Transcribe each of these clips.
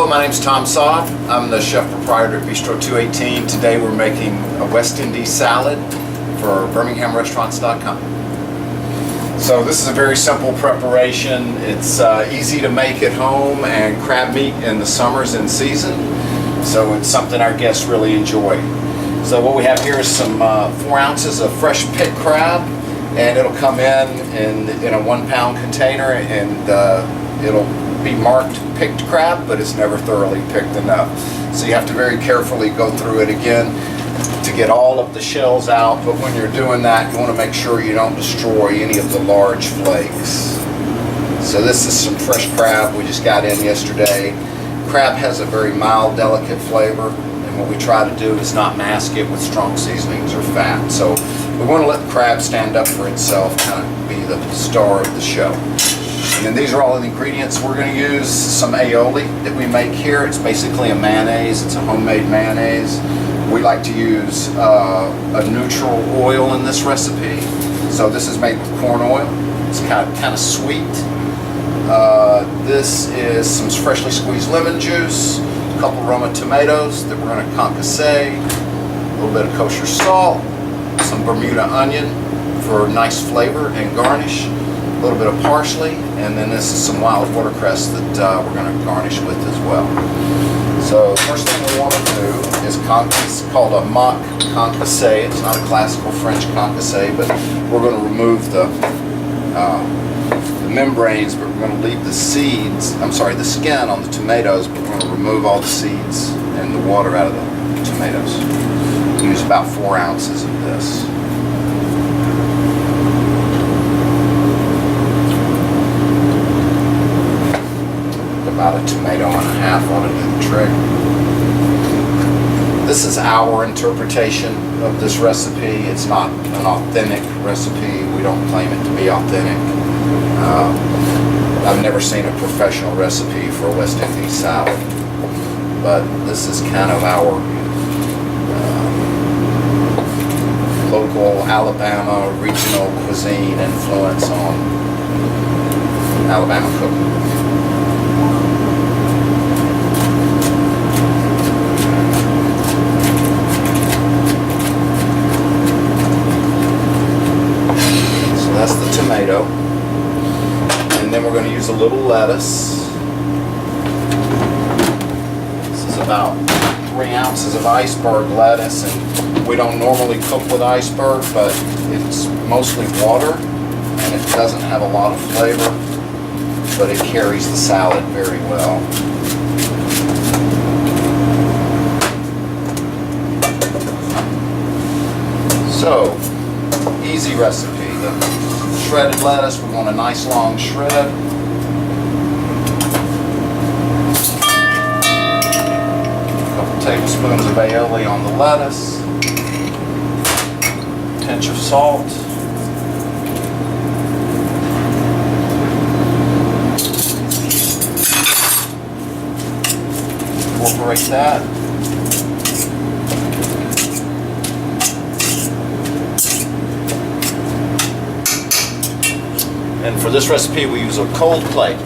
my name's Tom Saab. I'm the chef proprietor at Bistro 218. Today we're making a West Indies salad for BirminghamRestaurants.com. So this is a very simple preparation. It's easy to make at home, and crab meat in the summer's in season. So it's something our guests really enjoy. So what we have here is some 4 ounces of fresh picked crab, and it'll come in a 1 pound container, and it'll be marked picked crab, but it's never thoroughly picked enough. So you have to very carefully go through it again to get all of the shells out, but when you're doing that, you want to make sure you don't destroy any of the large flakes. So this is some fresh crab we just got in yesterday. Crab has a very mild, delicate flavor, and what we try to do is not mask it with strong seasonings or fat. So we want to let the crab stand up for itself, kind of be the star of the show. And then these are all the ingredients we're going to use. Some aioli that we make here. It's basically a mayonnaise. It's a homemade mayonnaise. We like to use a neutral oil in this recipe. So this is made with corn oil. It's kind of sweet. This is some freshly squeezed lemon juice, a couple Roma tomatoes that we're going to concasse, a little bit of kosher salt, some Bermuda onion for nice flavor and garnish, a little bit of parsley, and then this is some wild watercress that we're going to garnish with as well. So the first thing we want to do is it's called a mock concasse. It's not a classical French concasse, but we're going to remove the membranes, but we're going to leave the skin on the tomatoes, but we're going to remove all the seeds and the water out of the tomatoes. Use about 4 ounces of this. About a tomato and a half ought to do the trick. This is our interpretation of this recipe. It's not an authentic recipe. We don't claim it to be authentic. I've never seen a professional recipe for a West Indies salad, but this is kind of our local Alabama regional cuisine influence on Alabama cooking. That's the tomato, and then we're going to use a little lettuce. This is about 3 ounces of iceberg lettuce, and we don't normally cook with iceberg, but it's mostly water, and it doesn't have a lot of flavor, but it carries the salad very well. So, easy recipe. The shredded lettuce, we want a nice long shred. A couple tablespoons of aioli on the lettuce. A pinch of salt. Incorporate that. And for this recipe, we use a cold plate.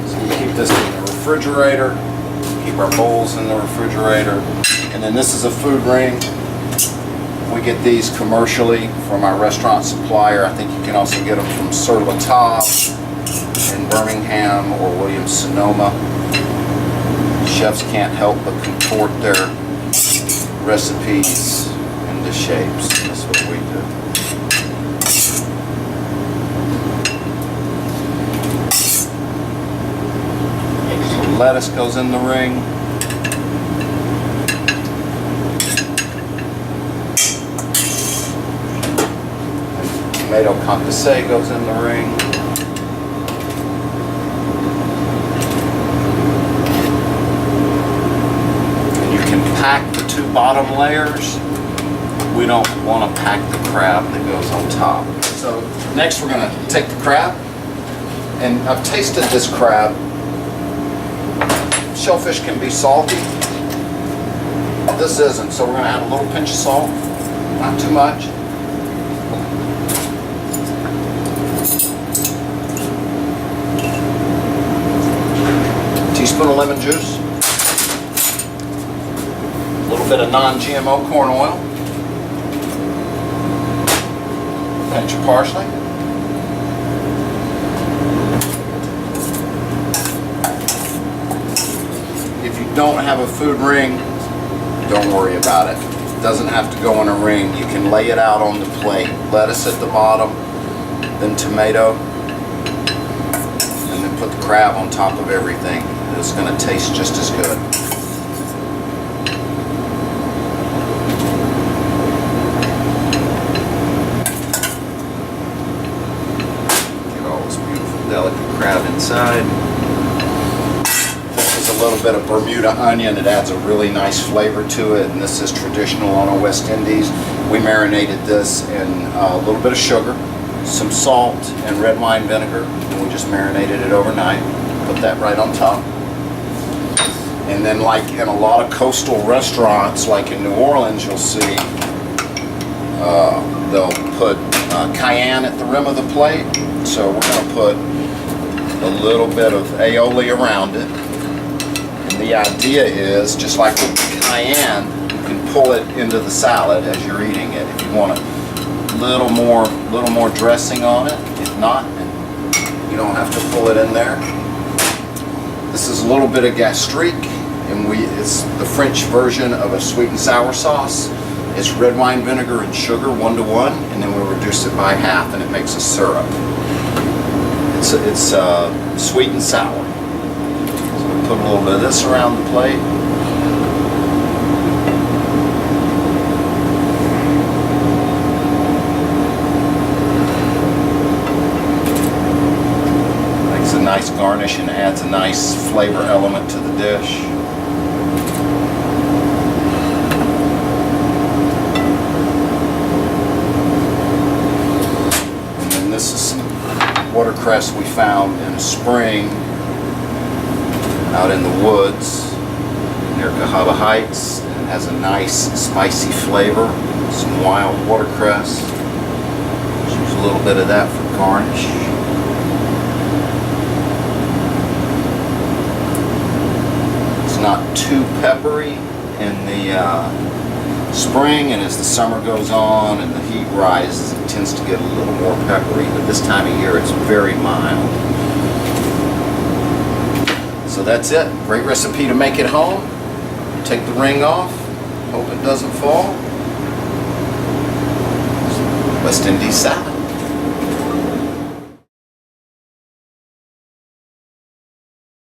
So we keep this in the refrigerator, keep our bowls in the refrigerator. And then this is a food ring. We get these commercially from our restaurant supplier. I think you can also get them from Sur La Table in Birmingham or Williams-Sonoma. Chefs can't help but contort their recipes into shapes. That's what we do. So lettuce goes in the ring. And tomato concasse goes in the ring. And you can pack the 2 bottom layers. We don't want to pack the crab that goes on top. So next we're going to take the crab, and I've tasted this crab. Shellfish can be salty. This isn't, so we're going to add a little pinch of salt, not too much. tablespoon of lemon juice, a little bit of non-GMO corn oil, a pinch of parsley, if you don't have a food ring, don't worry about it. It doesn't have to go in a ring. You can lay it out on the plate. Lettuce at the bottom, then tomato, and then put the crab on top of everything. It's going to taste just as good. Get all this beautiful, delicate crab inside. A little bit of Bermuda onion. It adds a really nice flavor to it, and this is traditional on our West Indies. We marinated this in a little bit of sugar, some salt, and red wine vinegar, and we just marinated it overnight. Put that right on top. And then, like in a lot of coastal restaurants, like in New Orleans, you'll see they'll put cayenne at the rim of the plate. So we're going to put a little bit of aioli around it. The idea is, just like with cayenne, you can pull it into the salad as you're eating it. If you want a little more dressing on it, if not, you don't have to pull it in there. This is a little bit of gastrique, and it's the French version of a sweet and sour sauce. It's red wine vinegar and sugar 1-to-1, and then we reduce it by half, and it makes a syrup. It's sweet and sour. Put a little bit of this around the plate. Makes a nice garnish and adds a nice flavor element to the dish. And then this is some watercress we found in a spring out in the woods near Cahaba Heights. It has a nice spicy flavor. Some wild watercress. Just use a little bit of that for garnish. It's not too peppery in the spring, and as the summer goes on and the heat rises, it tends to get a little more peppery, but this time of year it's very mild. So that's it. Great recipe to make at home. Take the ring off. Hope it doesn't fall. West Indies salad.